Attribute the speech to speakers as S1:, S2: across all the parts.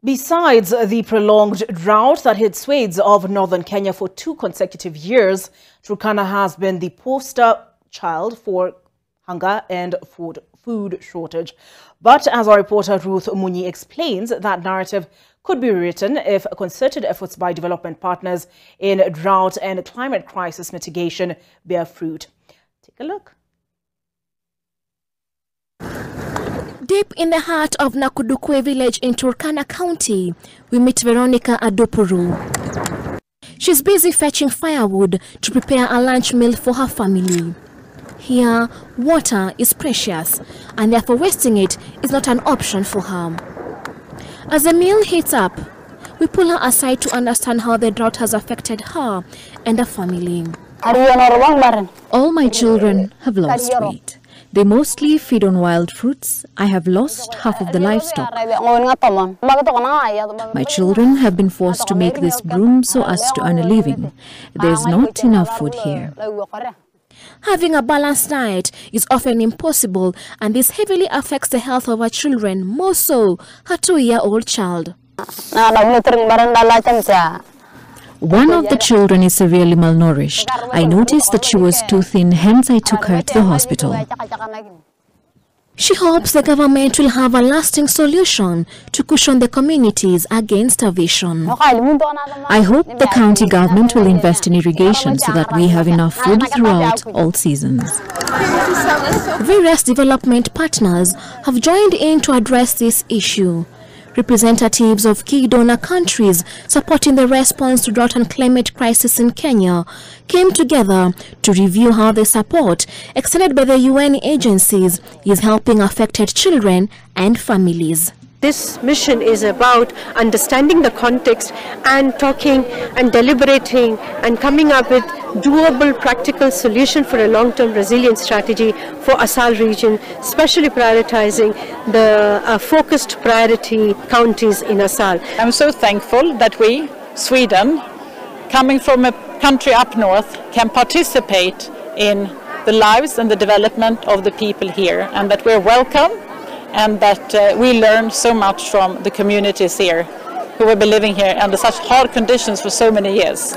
S1: Besides the prolonged drought that hit swathes of northern Kenya for 2 consecutive years, Turkana has been the poster child for hunger and food shortage. But as our reporter Ruth Munyi explains, that narrative could be rewritten if concerted efforts by development partners in drought and climate crisis mitigation bear fruit. Take a look.
S2: Deep in the heart of Nakudukwe village in Turkana County, we meet Veronica Adopuru. She's busy fetching firewood to prepare a lunch meal for her family. Here, water is precious, and therefore wasting it is not an option for her. As the meal heats up, we pull her aside to understand how the drought has affected her and her family.
S3: All my children have lost weight. They mostly feed on wild fruits. I have lost half of the livestock. My children have been forced to make this broom so as to earn a living. There's not enough food here.
S2: Having a balanced diet is often impossible, and this heavily affects the health of her children, more so her 2-year-old child.
S3: One of the children is severely malnourished. I noticed that she was too thin, hence I took her to the hospital.
S2: She hopes the government will have a lasting solution to cushion the communities against starvation.
S3: I hope the county government will invest in irrigation so that we have enough food throughout all seasons.
S2: Various development partners have joined in to address this issue. Representatives of key donor countries supporting the response to drought and climate crisis in Kenya came together to review how the support extended by the UN agencies is helping affected children and families.
S4: This mission is about understanding the context and talking and deliberating and coming up with doable practical solution for a long-term resilience strategy for Assal region, especially prioritizing the focused priority counties in Assal.
S5: I'm so thankful that we, Sweden, coming from a country up north, can participate in the lives and the development of the people here, and that we're welcome, and that we learn so much from the communities here who have been living here under such hard conditions for so many years.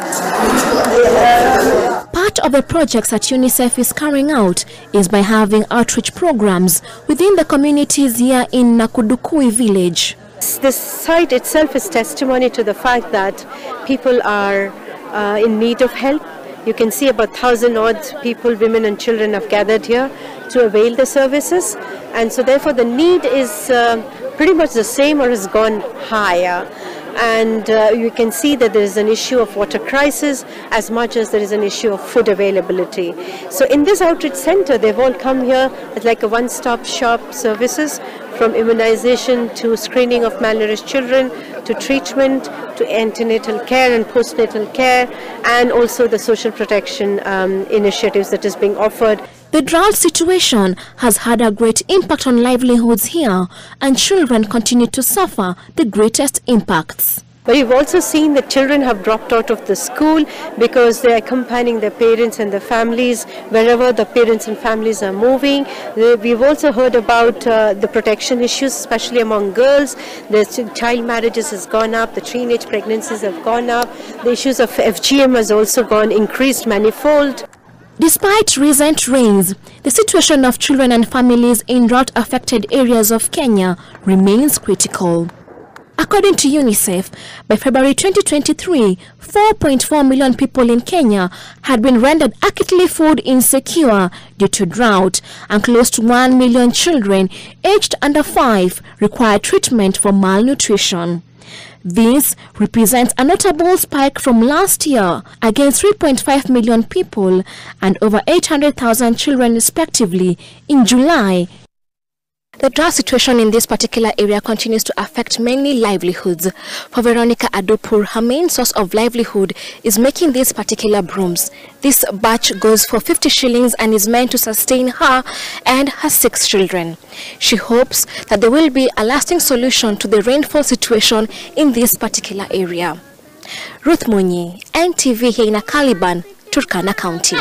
S2: Part of the projects that UNICEF is carrying out is by having outreach programs within the communities here in Nakudukwe village.
S4: This site itself is testimony to the fact that people are in need of help. You can see about 1,000 odd people, women and children have gathered here to avail the services, and so therefore the need is pretty much the same or has gone higher. And you can see that there is an issue of water crisis as much as there is an issue of food availability. So in this outreach center, they've all come here as like a one-stop shop services, from immunization to screening of malnourished children, to treatment, to antenatal care and postnatal care, and also the social protection initiatives that is being offered.
S2: The drought situation has had a great impact on livelihoods here, and children continue to suffer the greatest impacts.
S4: But we've also seen that children have dropped out of the school because they are accompanying their parents and their families wherever the parents and families are moving. We've also heard about the protection issues, especially among girls. The child marriages has gone up, the teenage pregnancies have gone up, the issues of FGM has also increased manifold.
S2: Despite recent rains, the situation of children and families in drought-affected areas of Kenya remains critical. According to UNICEF, by February 2023, 4.4 million people in Kenya had been rendered acutely food insecure due to drought, and close to 1 million children aged under 5 require treatment for malnutrition. This represents a notable spike from last year against 3.5 million people and over 800,000 children respectively in July. The drought situation in this particular area continues to affect mainly livelihoods. For Veronica Adopuru, her main source of livelihood is making these particular brooms. This batch goes for 50 shillings and is meant to sustain her and her 6 children. She hopes that there will be a lasting solution to the rainfall situation in this particular area. Ruth Munyi, NTV here in Caliban, Turkana County.